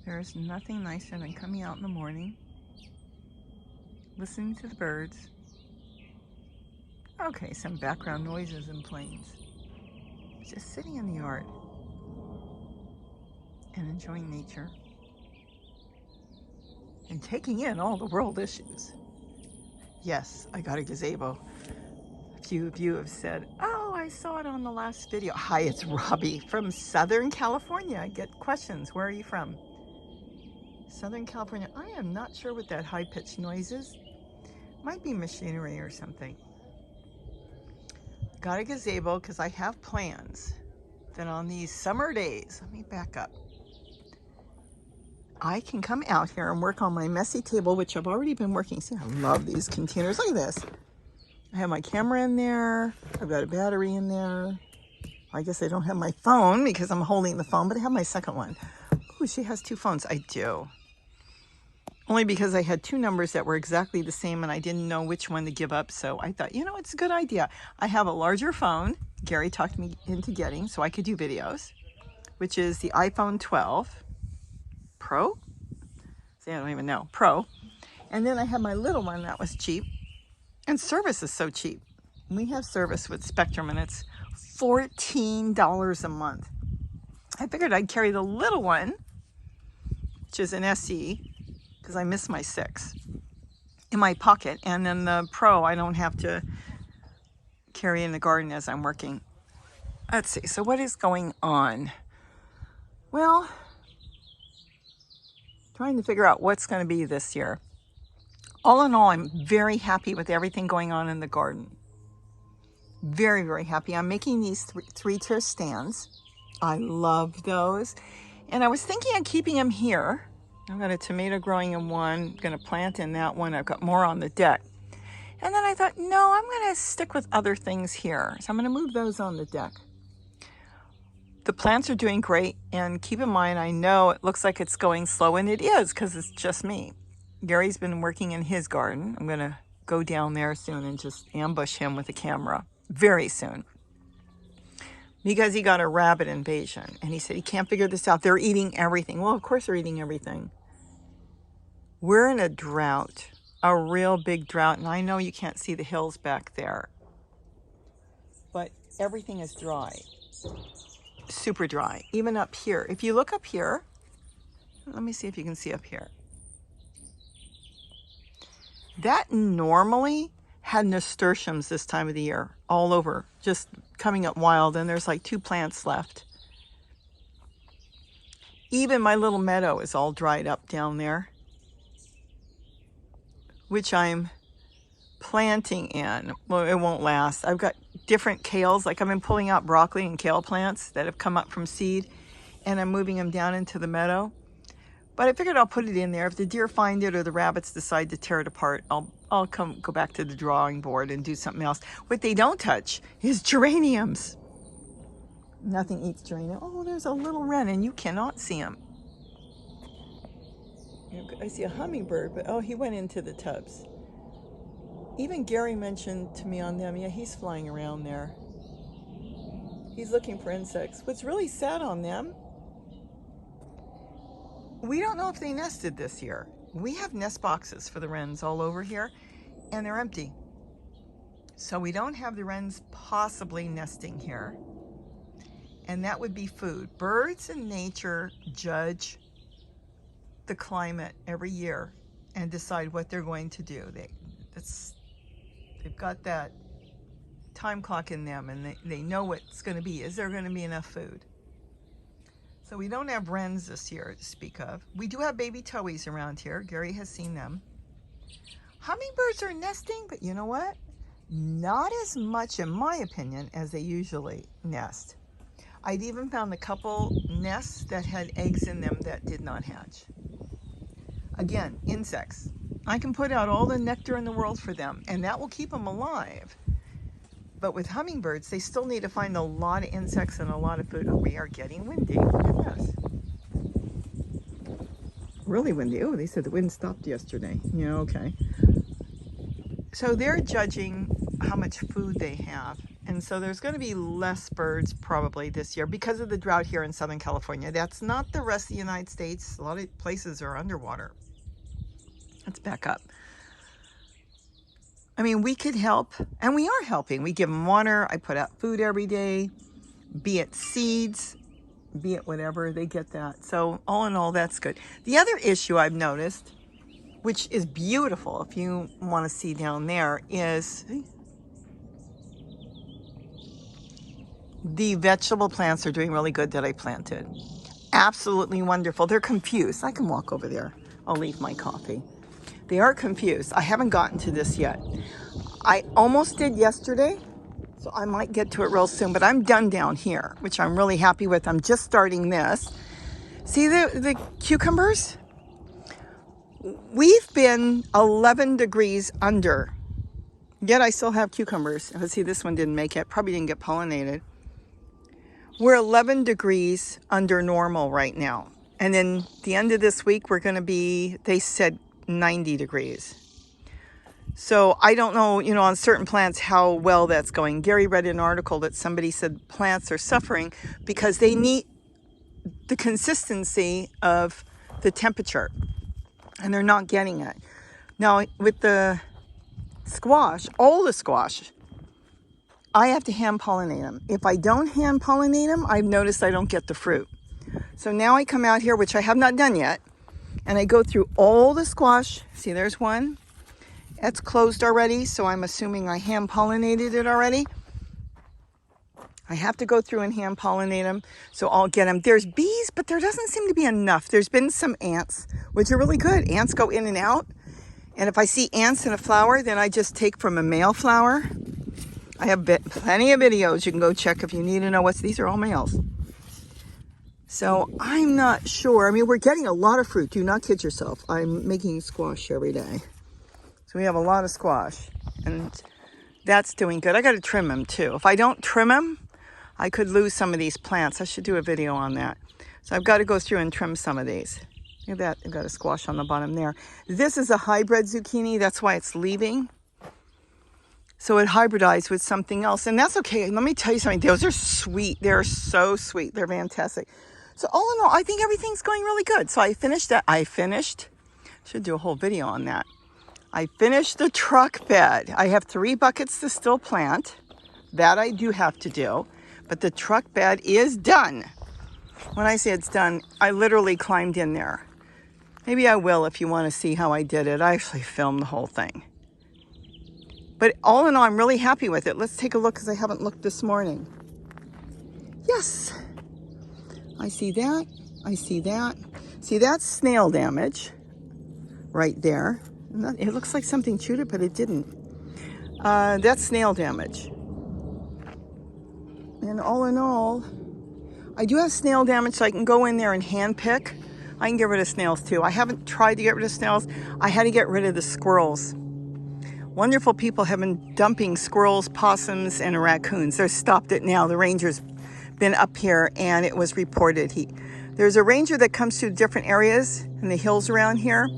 There's nothing nicer than coming out in the morning, listening to the birds. Okay, some background noises and planes. Just sitting in the yard and enjoying nature and taking in all the world issues. Yes, I got a gazebo. A few of you have said, oh, I saw it on the last video. Hi, it's Robbie from Southern California. I get questions. Where are you from? Southern California. I am not sure what that high-pitched noise is. Might be machinery or something. Got a gazebo because I have plans that on these summer days, let me back up, I can come out here and work on my messy table, which I've already been working. See, I love these containers. Look at this. I have my camera in there. I've got a battery in there. I guess I don't have my phone because I'm holding the phone, but I have my second one. Ooh, she has two phones. I do. Only because I had two numbers that were exactly the same and I didn't know which one to give up. So I thought, you know, it's a good idea. I have a larger phone. Gary talked me into getting so I could do videos, which is the iPhone 12 Pro. See, I don't even know. Pro. And then I have my little one that was cheap. And service is so cheap. We have service with Spectrum and it's $14 a month. I figured I'd carry the little one, which is an SE, because I miss my 6, in my pocket. And then the Pro I don't have to carry in the garden as I'm working. Let's see, so what is going on? Well, trying to figure out what's going to be this year. All in all, I'm very happy with everything going on in the garden. Very, very happy. I'm making these three-tier stands. I love those. And I was thinking of keeping them here. I've got a tomato growing in one, going to plant in that one. I've got more on the deck. And then I thought, no, I'm going to stick with other things here. So I'm going to move those on the deck. The plants are doing great. And keep in mind, I know it looks like it's going slow, and it is because it's just me. Gary's been working in his garden. I'm going to go down there soon and just ambush him with a camera very soon. Because he got a rabbit invasion and he said he can't figure this out. They're eating everything. Well, of course they're eating everything. We're in a drought, a real big drought. And I know you can't see the hills back there, but everything is dry, super dry, even up here. If you look up here, let me see if you can see up here. That normally had nasturtiums this time of the year all over, just coming up wild, and there's like 2 plants left. Even my little meadow is all dried up down there, which I'm planting in. Well, it won't last. I've got different kales, like I've been pulling out broccoli and kale plants that have come up from seed, and I'm moving them down into the meadow. But I figured I'll put it in there. If the deer find it or the rabbits decide to tear it apart, I'll go back to the drawing board and do something else. What they don't touch is geraniums. Nothing eats geranium. Oh, there's a little wren, and you cannot see him. I see a hummingbird, but oh, he went into the tubs. Even Gary mentioned to me on them, yeah, he's flying around there. He's looking for insects. What's really sad on them, we don't know if they nested this year. We have nest boxes for the wrens all over here, and they're empty. So we don't have the wrens possibly nesting here. And that would be food. Birds in nature judge the climate every year and decide what they're going to do. They've got that time clock in them, and they know what's going to be. Is there going to be enough food? So we don't have wrens this year to speak of. We do have baby towhees around here. Gary has seen them. Hummingbirds are nesting, but you know what? Not as much, in my opinion, as they usually nest. I'd even found a couple nests that had eggs in them that did not hatch. Again, insects. I can put out all the nectar in the world for them, and that will keep them alive. But with hummingbirds, they still need to find a lot of insects and a lot of food. Oh, we are getting windy. Look at this. Really windy. Oh, they said the wind stopped yesterday. Yeah, okay. So they're judging how much food they have And so there's going to be less birds probably this year because of the drought here in Southern California. That's not the rest of the United States. A lot of places are underwater. Let's back up. I mean, we could help, and we are helping. We give them water. I put out food every day, be it seeds, be it whatever, they get that. So all in all, that's good. The other issue I've noticed, which is beautiful if you want to see down there, is the vegetable plants are doing really good that I planted. Absolutely wonderful. They're confused. I can walk over there. I'll leave my coffee. They are confused. I haven't gotten to this yet. I almost did yesterday, so I might get to it real soon, but I'm done down here, which I'm really happy with. I'm just starting this. See the cucumbers? We've been 11 degrees under, yet I still have cucumbers. See, this one didn't make it. Probably didn't get pollinated. We're 11 degrees under normal right now. And then the end of this week, we're going to be, they said 90 degrees. So I don't know, on certain plants how well that's going. Gary read an article that somebody said plants are suffering because they need the consistency of the temperature and they're not getting it. Now with the squash, all the squash, I have to hand pollinate them. If I don't hand pollinate them, I've noticed I don't get the fruit. So now I come out here, which I have not done yet, and I go through all the squash. See, there's one. That's closed already, so I'm assuming I hand pollinated it already. I have to go through and hand pollinate them, so I'll get them. There's bees, but there doesn't seem to be enough. There's been some ants, which are really good. Ants go in and out, and if I see ants in a flower, then I just take from a male flower. I have plenty of videos you can go check if you need to know what's, these are all males. So I'm not sure. I mean, we're getting a lot of fruit. Do not kid yourself. I'm making squash every day. So we have a lot of squash and that's doing good. I got to trim them too. If I don't trim them, I could lose some of these plants. I should do a video on that. So I've got to go through and trim some of these. Look at that. I've got a squash on the bottom there. This is a hybrid zucchini. That's why it's leaving. So it hybridized with something else, and that's okay. Let me tell you something. Those are sweet. They're so sweet. They're fantastic. So all in all, I think everything's going really good. So I finished that. Should do a whole video on that. I finished the truck bed. I have 3 buckets to still plant. That I do have to do, but the truck bed is done. When I say it's done, I literally climbed in there. Maybe I will if you want to see how I did it. I actually filmed the whole thing. But all in all, I'm really happy with it. Let's take a look because I haven't looked this morning. Yes, I see that. I see that. See, that's snail damage right there. It looks like something chewed it, but it didn't. That's snail damage. And all in all, I do have snail damage, so I can go in there and hand pick. I can get rid of snails too. I haven't tried to get rid of snails. I had to get rid of the squirrels. Wonderful people have been dumping squirrels, possums, and raccoons. They've stopped it now. The ranger's been up here and it was reported. There's a ranger that comes to different areas in the hills around here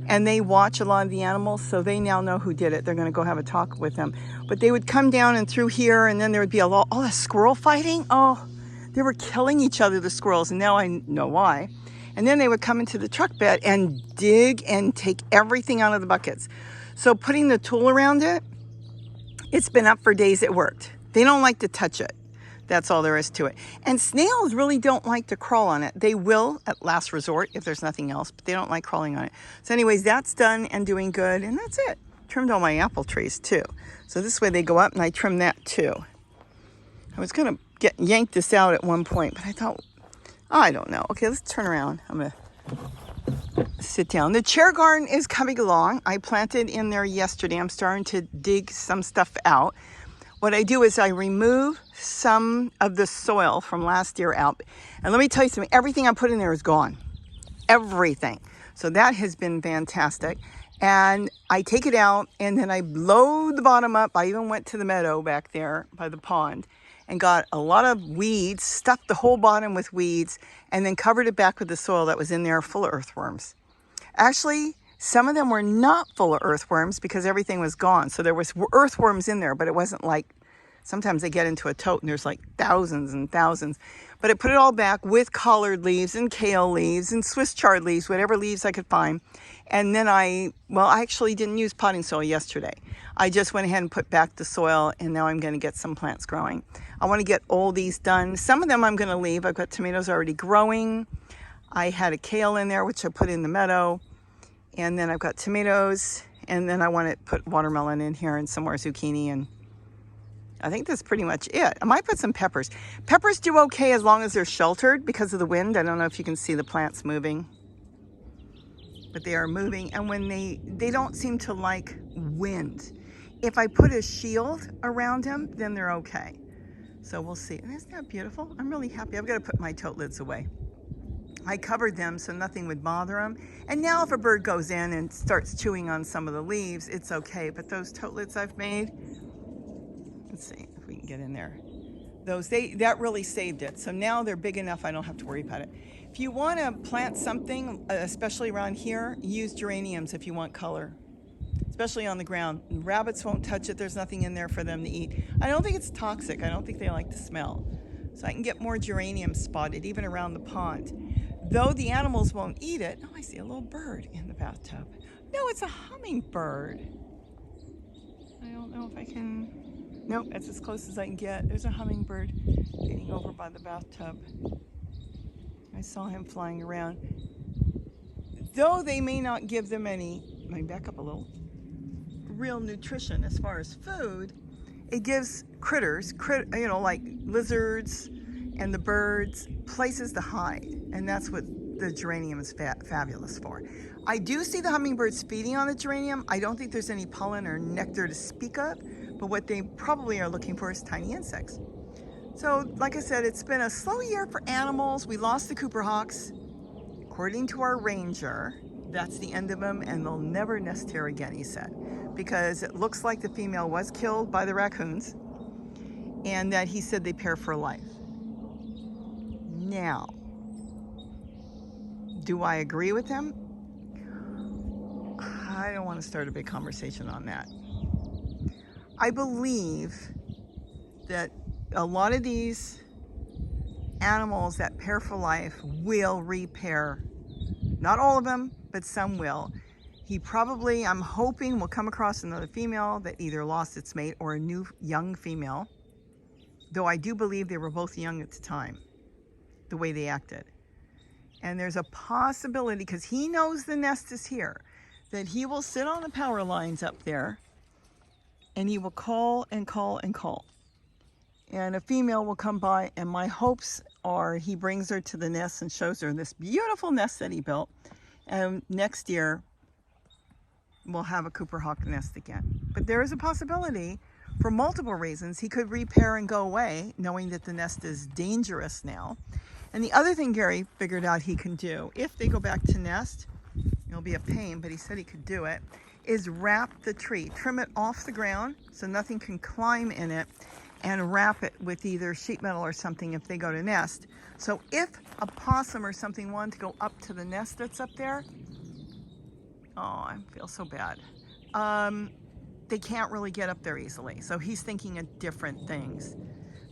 and they watch a lot of the animals, so they now know who did it. They're going to go have a talk with them. But they would come down and through here and then there would be all the squirrel fighting. Oh, they were killing each other, the squirrels, and now I know why. And then they would come into the truck bed and dig and take everything out of the buckets. So putting the tool around it, it's been up for days. It worked. They don't like to touch it. That's all there is to it. And snails really don't like to crawl on it. They will at last resort if there's nothing else, but they don't like crawling on it. So anyways, that's done and doing good. And that's it. Trimmed all my apple trees too. So this way they go up and I trim that too. I was going to yank this out at one point, but I thought, I don't know. Okay, let's turn around. I'm going to sit down. The chair garden is coming along. I planted in there yesterday. I'm starting to dig some stuff out. What I do is I remove some of the soil from last year out. And let me tell you something, everything I put in there is gone. Everything. So that has been fantastic. And I take it out and then I load the bottom up. I even went to the meadow back there by the pond and got a lot of weeds, stuffed the whole bottom with weeds, and then covered it back with the soil that was in there full of earthworms. Actually, some of them were not full of earthworms because everything was gone. So there was earthworms in there, but it wasn't like Sometimes I get into a tote and there's like thousands and thousands. But I put it all back with collared leaves and kale leaves and Swiss chard leaves, whatever leaves I could find. And then I actually didn't use potting soil yesterday. I just went ahead and put back the soil, and now I'm going to get some plants growing. I want to get all these done. Some of them I'm going to leave. I've got tomatoes already growing. I had a kale in there, which I put in the meadow. And then I've got tomatoes. And then I want to put watermelon in here and some more zucchini, and I think that's pretty much it. I might put some peppers. Peppers do okay as long as they're sheltered because of the wind. I don't know if you can see the plants moving, but they are moving. And when they don't seem to like wind. If I put a shield around them, then they're okay. So we'll see. And isn't that beautiful? I'm really happy. I've got to put my tote lids away. I covered them so nothing would bother them. And now if a bird goes in and starts chewing on some of the leaves, it's okay. But those tote lids I've made, let's see if we can get in there. That really saved it. So now they're big enough I don't have to worry about it. If you want to plant something, especially around here, use geraniums if you want color, especially on the ground. Rabbits won't touch it. There's nothing in there for them to eat. I don't think it's toxic. I don't think they like the smell. So I can get more geraniums spotted even around the pond. Though the animals won't eat it. Oh, I see a little bird in the bathtub. No, it's a hummingbird. I don't know if I can. Nope, that's as close as I can get. There's a hummingbird getting over by the bathtub. I saw him flying around. Though they may not give them any, let me back up a little, real nutrition as far as food, it gives critters, like lizards and the birds, places to hide. And that's what the geranium is fabulous for. I do see the hummingbirds feeding on the geranium. I don't think there's any pollen or nectar to speak of, but what they probably are looking for is tiny insects. So, like I said, it's been a slow year for animals. We lost the Cooper hawks. According to our ranger, that's the end of them, and they'll never nest here again, he said, because it looks like the female was killed by the raccoons, and that he said they pair for life. Now, do I agree with him? I don't want to start a big conversation on that. I believe that a lot of these animals that pair for life will repair. Not all of them, but some will. He probably, I'm hoping, will come across another female that either lost its mate or a new young female. Though I do believe they were both young at the time, the way they acted. And there's a possibility, because he knows the nest is here, that he will sit on the power lines up there and he will call and call and call. And a female will come by, and my hopes are he brings her to the nest and shows her this beautiful nest that he built. And next year, we'll have a Cooper hawk nest again. But there is a possibility, for multiple reasons, he could repair and go away, knowing that the nest is dangerous now. And the other thing Gary figured out he can do, if they go back to nest, it'll be a pain, but he said he could do it, is wrap the tree, trim it off the ground so nothing can climb in it, and wrap it with either sheet metal or something if they go to nest. So if a possum or something wanted to go up to the nest that's up there, oh, I feel so bad. They can't really get up there easily. So he's thinking of different things.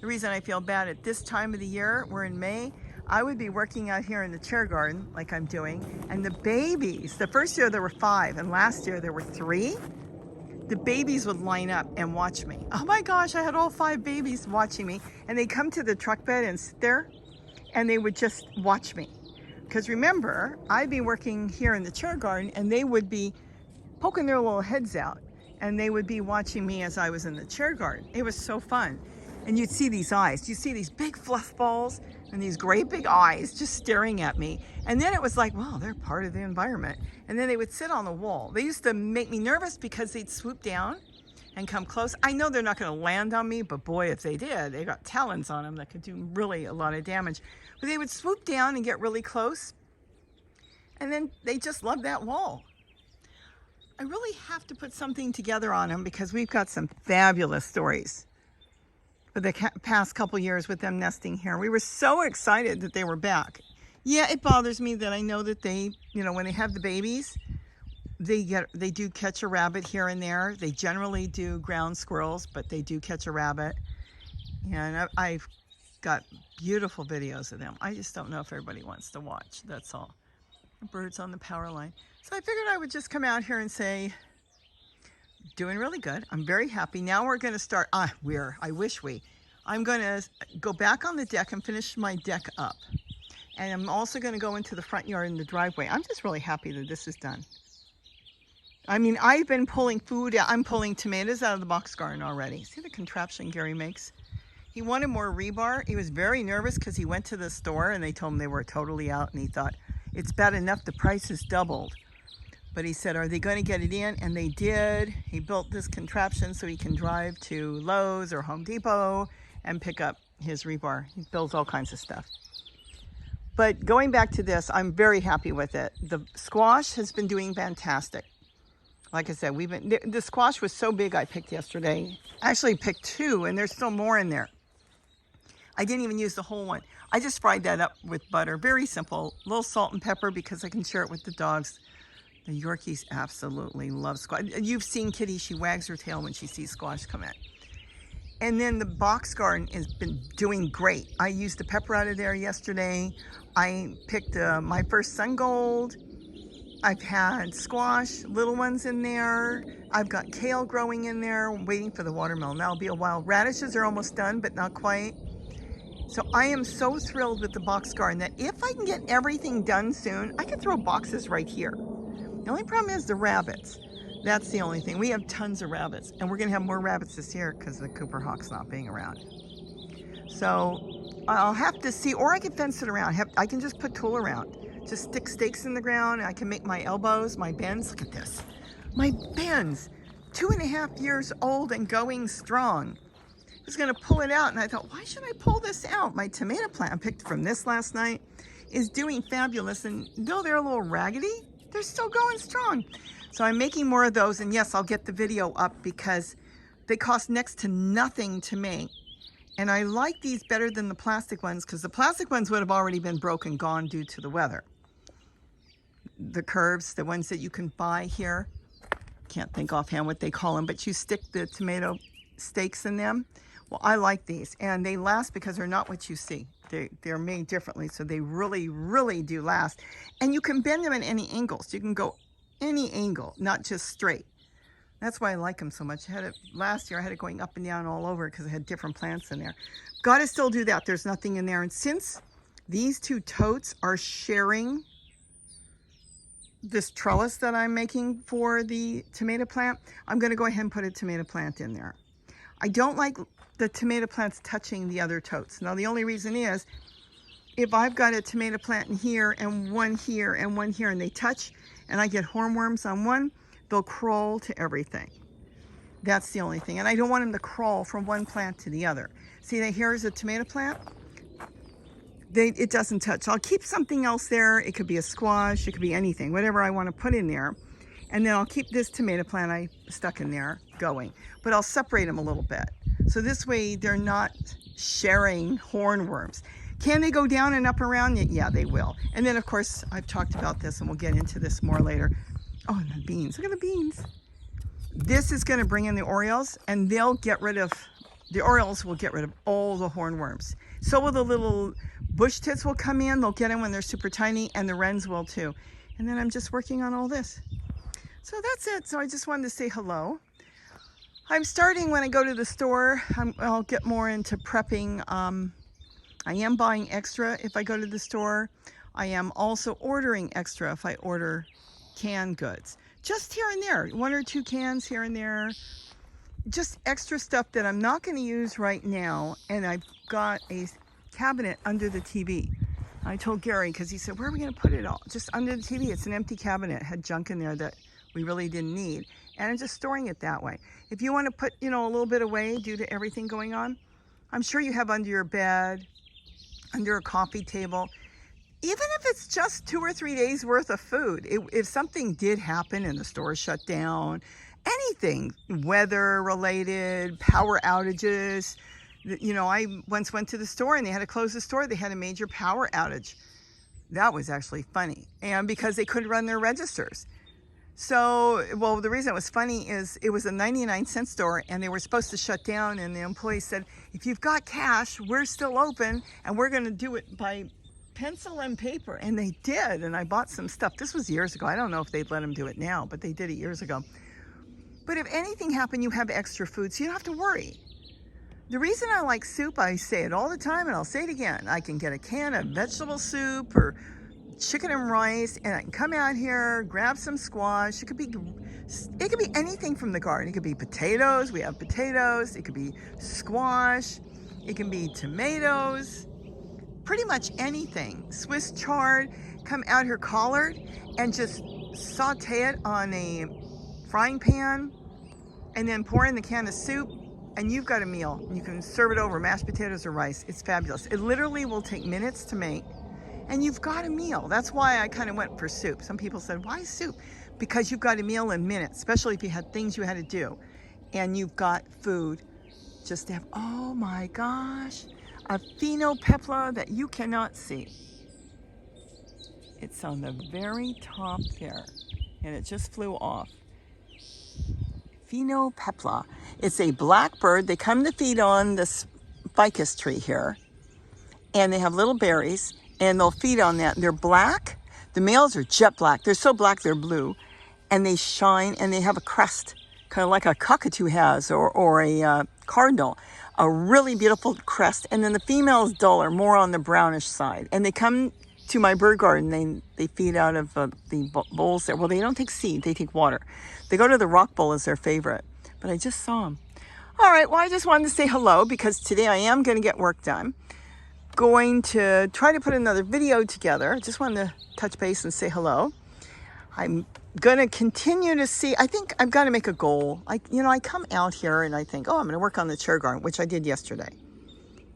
The reason I feel bad at this time of the year, we're in May, I would be working out here in the chair garden like I'm doing, and the babies, the first year there were 5 and last year there were 3. The babies would line up and watch me. Oh my gosh, I had all 5 babies watching me, and they'd come to the truck bed and sit there and they would just watch me. Because remember, I'd be working here in the chair garden and they would be poking their little heads out and they would be watching me as I was in the chair garden. It was so fun. And you'd see these eyes. You see these big fluff balls and these great big eyes just staring at me. And then it was like, wow, they're part of the environment. And then they would sit on the wall. They used to make me nervous because they'd swoop down and come close. I know they're not going to land on me, but boy, if they did, they got talons on them that could do really a lot of damage. But they would swoop down and get really close. And then they just love that wall. I really have to put something together on them because we've got some fabulous stories for the past couple years with them nesting here. We were so excited that they were back. Yeah, it bothers me that I know that they, when they have the babies, they do catch a rabbit here and there. They generally do ground squirrels, but they do catch a rabbit. And I've got beautiful videos of them. I just don't know if everybody wants to watch, that's all. The birds on the power line. So I figured I would just come out here and say, doing really good. I'm very happy. Now we're going to start, I'm going to go back on the deck and finish my deck up. And I'm also going to go into the front yard and the driveway. I'm just really happy that this is done. I mean, I've been pulling food out. I'm pulling tomatoes out of the box garden already. See the contraption Gary makes? He wanted more rebar. He was very nervous because he went to the store and they told him they were totally out, and he thought, it's bad enough the price has doubled. But he said, are they going to get it in? And they did. He built this contraption so he can drive to Lowe's or Home Depot and pick up his rebar. He builds all kinds of stuff. But going back to this, I'm very happy with it. The squash has been doing fantastic. Like I said, the squash was so big I picked yesterday. I actually picked 2 and there's still more in there. I didn't even use the whole one. I just fried that up with butter. Very simple. A little salt and pepper because I can share it with the dogs. The Yorkies absolutely love squash. You've seen Kitty, she wags her tail when she sees squash come in. And then the box garden has been doing great. I used the pepper out of there yesterday. I picked my first sun gold. I've had squash, little ones in there. I've got kale growing in there. I'm waiting for the watermelon. That'll be a while. Radishes are almost done, but not quite. So I am so thrilled with the box garden that if I can get everything done soon, I can throw boxes right here. The only problem is the rabbits. That's the only thing. We have tons of rabbits, and we're gonna have more rabbits this year because the Cooper Hawk's not being around. So I'll have to see, or I can fence it around. I can just put tulle around. Just stick stakes in the ground, and I can make my elbows, my bends. Look at this. My bends, 2.5 years old and going strong. I was gonna pull it out, and I thought, why should I pull this out? My tomato plant, I picked from this last night, is doing fabulous. And though they're a little raggedy, they're still going strong. So I'm making more of those, and yes, I'll get the video up because they cost next to nothing to make. And I like these better than the plastic ones because the plastic ones would have already been broken, gone due to the weather. The curves, the ones that you can buy here, can't think offhand what they call them, but you stick the tomato stakes in them. Well, I like these, and they last because they're not what you see. They're made differently, so they really, really do last. And you can bend them at any angles. You can go any angle, not just straight. That's why I like them so much. Last year I had it going up and down all over because I had different plants in there. Got to still do that. There's nothing in there. And since these 2 totes are sharing this trellis that I'm making for the tomato plant, I'm going to go ahead and put a tomato plant in there. I don't like the tomato plants touching the other totes. Now the only reason is if I've got a tomato plant in here and one here and one here and they touch and I get hornworms on one, they'll crawl to everything. That's the only thing. And I don't want them to crawl from one plant to the other. See, here's a tomato plant. It doesn't touch. I'll keep something else there. It could be a squash. It could be anything, whatever I want to put in there. And then I'll keep this tomato plant I stuck in there going. But I'll separate them a little bit. So this way they're not sharing hornworms. Can they go down and up around? Yeah, they will. And then, of course, I've talked about this, and we'll get into this more later. Oh, and the beans. Look at the beans. This is going to bring in the orioles, and the orioles will get rid of all the hornworms. So will the little bush tits will come in. They'll get in when they're super tiny, and the wrens will too. And then I'm just working on all this. So that's it. So I just wanted to say hello. I'm starting when I go to the store. I'll get more into prepping. I am buying extra if I go to the store. I am also ordering extra if I order canned goods. Just here and there, 1 or 2 cans here and there. Just extra stuff that I'm not going to use right now. And I've got a cabinet under the TV. I told Gary, because he said, where are we going to put it all? Just under the TV. It's an empty cabinet. It had junk in there that we really didn't need. And I'm just storing it that way. If you want to put, a little bit away due to everything going on, I'm sure you have under your bed, under a coffee table. Even if it's just 2 or 3 days worth of food, if something did happen and the store shut down, anything weather related, power outages, I once went to the store and they had to close the store. They had a major power outage. That was actually funny. And because they couldn't run their registers. So, well, the reason it was funny is it was a 99-cent store and they were supposed to shut down, and the employee said, if you've got cash, we're still open and we're going to do it by pencil and paper. And they did, and I bought some stuff. This was years ago. I don't know if they'd let them do it now, but they did it years ago. But if anything happened, you have extra food, so you don't have to worry. The reason I like soup, I say it all the time and I'll say it again. I can get a can of vegetable soup or chicken and rice, and I can come out here, grab some squash. It could be anything from the garden. It could be potatoes. We have potatoes. It could be squash. It can be tomatoes. Pretty much anything. Swiss chard. Come out here collared and just saute it on a frying pan and then pour in the can of soup, and you've got a meal. You can serve it over mashed potatoes or rice. It's fabulous. It literally will take minutes to make, and you've got a meal. That's why I kind of went for soup. Some people said, why soup? Because you've got a meal in minutes, especially if you had things you had to do, and you've got food just to have. Oh my gosh, a Phenopepla that you cannot see. It's on the very top there, and it just flew off. Phenopepla. It's a black bird. They come to feed on this ficus tree here, and they have little berries, and they'll feed on that. They're black. The males are jet black. They're so black they're blue, and they shine, and they have a crest, kind of like a cockatoo has, or a cardinal, a really beautiful crest. And then the female is duller, more on the brownish side. And they come to my bird garden. They feed out of the bowls there. Well, they don't take seed, they take water. They go to the rock bowl as their favorite, but I just saw them. All right, well, I just wanted to say hello because today I am going to get work done. Going to try to put another video together. Just wanted to touch base and say hello. I'm going to continue to see. I think I've got to make a goal. I come out here and I think, oh, I'm going to work on the chair garden, which I did yesterday.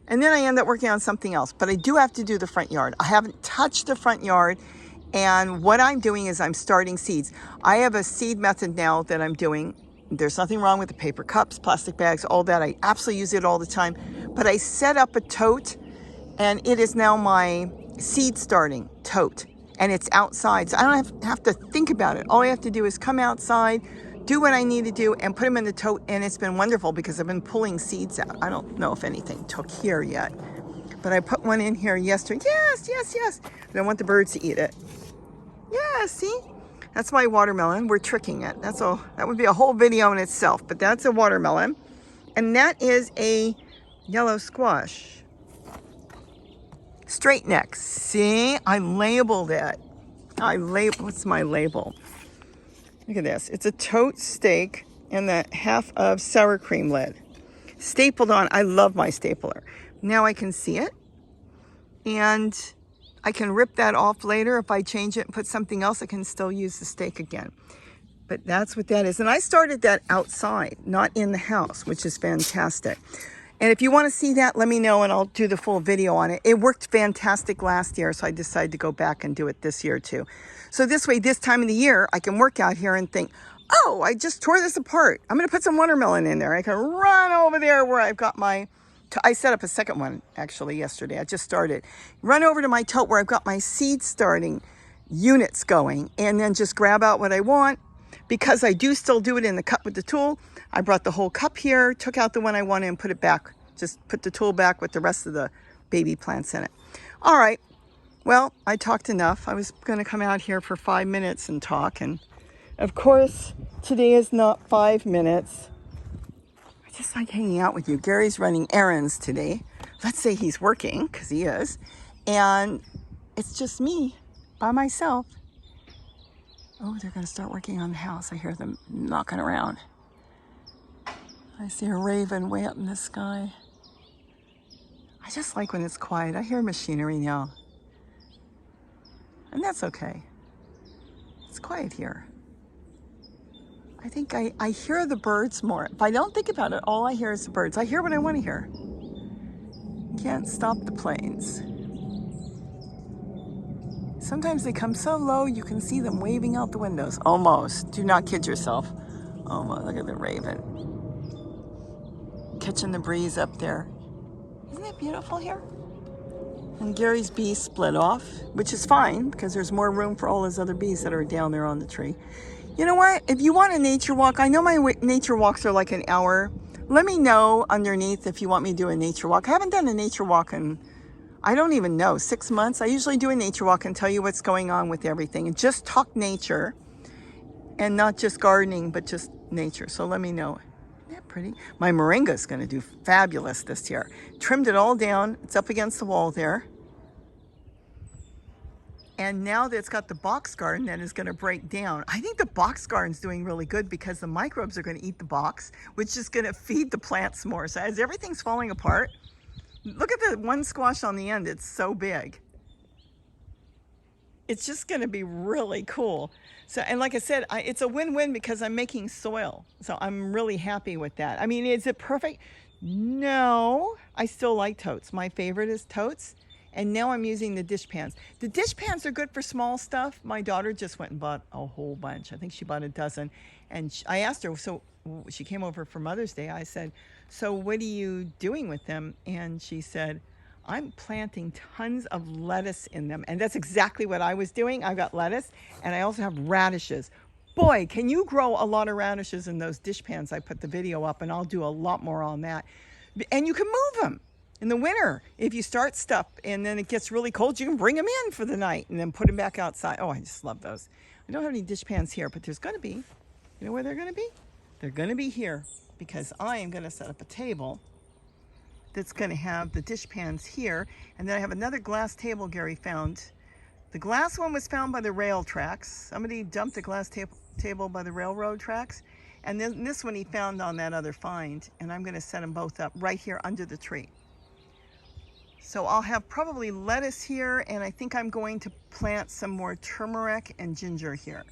And then I end up working on something else. But I do have to do the front yard. I haven't touched the front yard. And what I'm doing is I'm starting seeds. I have a seed method now that I'm doing. There's nothing wrong with the paper cups, plastic bags, all that. I absolutely use it all the time. But I set up a tote, and it is now my seed starting tote. And it's outside, so I don't have to think about it. All I have to do is come outside, do what I need to do, and put them in the tote. And it's been wonderful because I've been pulling seeds out. I don't know if anything took here yet, but I put one in here yesterday. Yes. But I want the birds to eat it. Yeah, see? That's my watermelon. We're tricking it. That's all. That would be a whole video in itself, but that's a watermelon. And that is a yellow squash. Straight neck. See? I labeled it. What's my label? Look at this. It's a tote steak and the half of sour cream lid. Stapled on. I love my stapler. Now I can see it. And I can rip that off later. If I change it and put something else, I can still use the steak again. But that's what that is. And I started that outside, not in the house, which is fantastic. And if you want to see that, let me know and I'll do the full video on it. It worked fantastic last year, so I decided to go back and do it this year too. So this way, this time of the year, I can work out here and think, oh, I just tore this apart. I'm going to put some watermelon in there. I can run over there where I've got my... I set up a second one actually yesterday. I just started. Run over to my tote where I've got my seed starting units going, and then just grab out what I want. Because I do still do it in the cup with the tool, I brought the whole cup here, took out the one I wanted and put it back. Just put the tool back with the rest of the baby plants in it. All right. Well, I talked enough. I was going to come out here for 5 minutes and talk. And of course, today is not 5 minutes. Just like hanging out with you. Gary's running errands today. Let's say he's working, because he is. And it's just me by myself. Oh, they're going to start working on the house. I hear them knocking around. I see a raven way up in the sky. I just like when it's quiet. I hear machinery now. And that's okay. It's quiet here. I think I hear the birds more. If I don't think about it, all I hear is the birds. I hear what I want to hear. Can't stop the planes. Sometimes they come so low you can see them waving out the windows. Almost. Do not kid yourself. Almost. Look at the raven. Catching the breeze up there. Isn't it beautiful here? And Gary's bees split off, which is fine because there's more room for all his other bees that are down there on the tree. You know what? If you want a nature walk, I know my nature walks are like an hour. Let me know underneath if you want me to do a nature walk. I haven't done a nature walk in, I don't even know, 6 months. I usually do a nature walk and tell you what's going on with everything and just talk nature and not just gardening, but just nature. So let me know. Isn't that pretty? My moringa is going to do fabulous this year. Trimmed it all down. It's up against the wall there. And now that it's got the box garden that is going to break down, I think the box garden's doing really good because the microbes are going to eat the box, which is going to feed the plants more. So as everything's falling apart, look at the one squash on the end. It's so big. It's just going to be really cool. So, and like I said, it's a win-win because I'm making soil. So I'm really happy with that. I mean, is it perfect? No, I still like totes. My favorite is totes. And now I'm using the dish pans. The dish pans are good for small stuff. My daughter just went and bought a whole bunch. I think she bought a dozen. And I asked her, so she came over for Mother's Day. I said, so what are you doing with them? And she said, I'm planting tons of lettuce in them. And that's exactly what I was doing. I've got lettuce and I also have radishes. Boy, can you grow a lot of radishes in those dish pans. I put the video up and I'll do a lot more on that. And you can move them. In the winter, if you start stuff and then it gets really cold, you can bring them in for the night and then put them back outside. Oh, I just love those. I don't have any dish pans here, but there's going to be. You know where they're going to be? They're going to be here because I am going to set up a table that's going to have the dish pans here. And then I have another glass table Gary found. The glass one was found by the rail tracks. Somebody dumped a glass table by the railroad tracks. And then this one he found on that other find. And I'm going to set them both up right here under the tree. So I'll have probably lettuce here, and I think I'm going to plant some more turmeric and ginger here.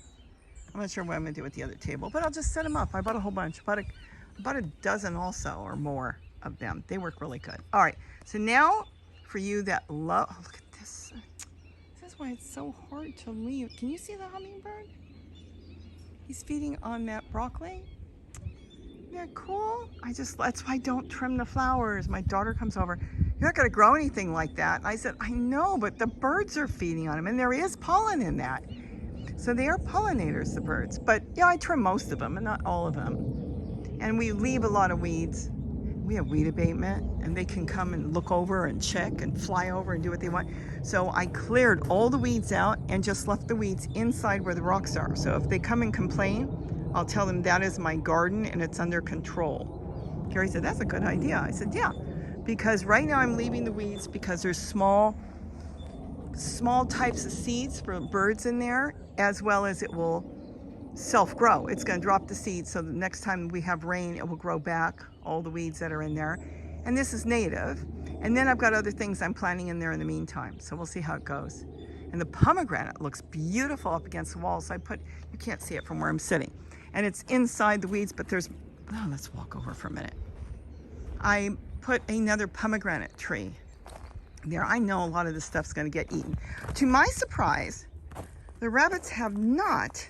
I'm not sure what I'm going to do with the other table, but I'll just set them up. I bought a whole bunch, about a dozen also or more of them. They work really good. All right, so now for you that love, oh, look at this. This is why it's so hard to leave. Can you see the hummingbird? He's feeding on that broccoli. Isn't that cool? That's why I don't trim the flowers. My daughter comes over. You're not going to grow anything like that. And I said, I know, but the birds are feeding on them, and there is pollen in that. So they are pollinators, the birds. But yeah, I trim most of them, and not all of them. And we leave a lot of weeds. We have weed abatement, and they can come and look over and check and fly over and do what they want. So I cleared all the weeds out and just left the weeds inside where the rocks are. So if they come and complain, I'll tell them that is my garden and it's under control. Gary said, that's a good idea. I said, yeah. Because right now I'm leaving the weeds because there's small types of seeds for birds in there, as well as it will self-grow. It's going to drop the seeds, so the next time we have rain, it will grow back all the weeds that are in there. And this is native. And then I've got other things I'm planting in there in the meantime, so we'll see how it goes. And the pomegranate looks beautiful up against the wall, so you can't see it from where I'm sitting. And it's inside the weeds, but let's walk over for a minute. I put another pomegranate tree there. I know a lot of this stuff's going to get eaten. To my surprise, the rabbits have not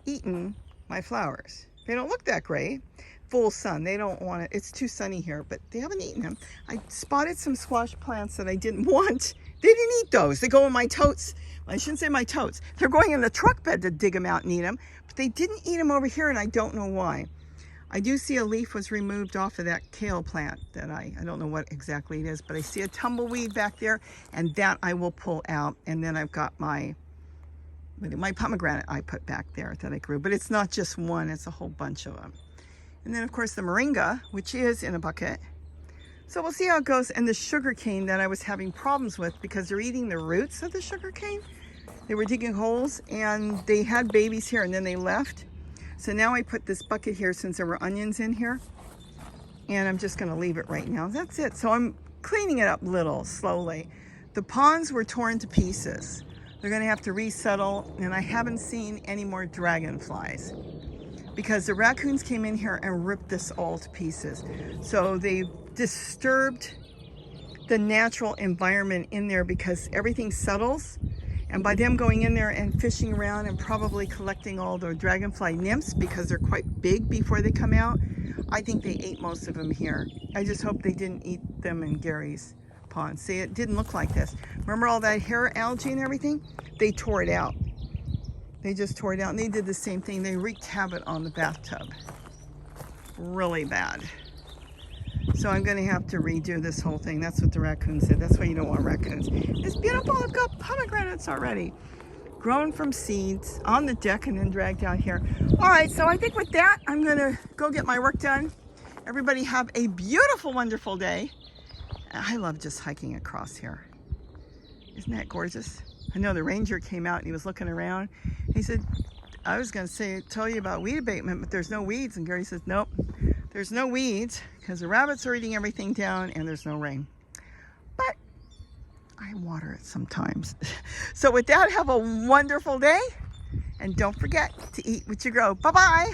eaten my flowers. They don't look that great. Full sun. They don't want it. It's too sunny here, but they haven't eaten them. I spotted some squash plants that I didn't want. They didn't eat those. They go in my totes. Well, I shouldn't say my totes. They're going in the truck bed to dig them out and eat them, but they didn't eat them over here, and I don't know why. I do see a leaf was removed off of that kale plant that I don't know what exactly it is, but I see a tumbleweed back there, and that I will pull out. And then I've got my pomegranate I put back there that I grew, but it's not just one, it's a whole bunch of them. And then of course the moringa, which is in a bucket. So we'll see how it goes. And the sugar cane that I was having problems with because they're eating the roots of the sugar cane. They were digging holes and they had babies here and then they left. So now I put this bucket here since there were onions in here, and I'm just gonna leave it right now. That's it. So I'm cleaning it up slowly. The ponds were torn to pieces. They're gonna have to resettle, and I haven't seen any more dragonflies because the raccoons came in here and ripped this all to pieces. So they disturbed the natural environment in there because everything settles. And by them going in there and fishing around and probably collecting all the dragonfly nymphs because they're quite big before they come out, I think they ate most of them here. I just hope they didn't eat them in Gary's pond. See, it didn't look like this. Remember all that hair algae and everything? They tore it out. They just tore it out, and they did the same thing. They wreaked havoc on the bathtub. Really bad. So I'm going to have to redo this whole thing. That's what the raccoon said. That's why you don't want raccoons. It's beautiful. I've got pomegranates already. Grown from seeds on the deck and then dragged out here. All right, so I think with that, I'm going to go get my work done. Everybody have a beautiful, wonderful day. I love just hiking across here. Isn't that gorgeous? I know the ranger came out and he was looking around. He said, I was going to tell you about weed abatement, but there's no weeds. And Gary says, nope, there's no weeds because the rabbits are eating everything down and there's no rain. But I water it sometimes. So with that, have a wonderful day. And don't forget to eat what you grow. Bye-bye.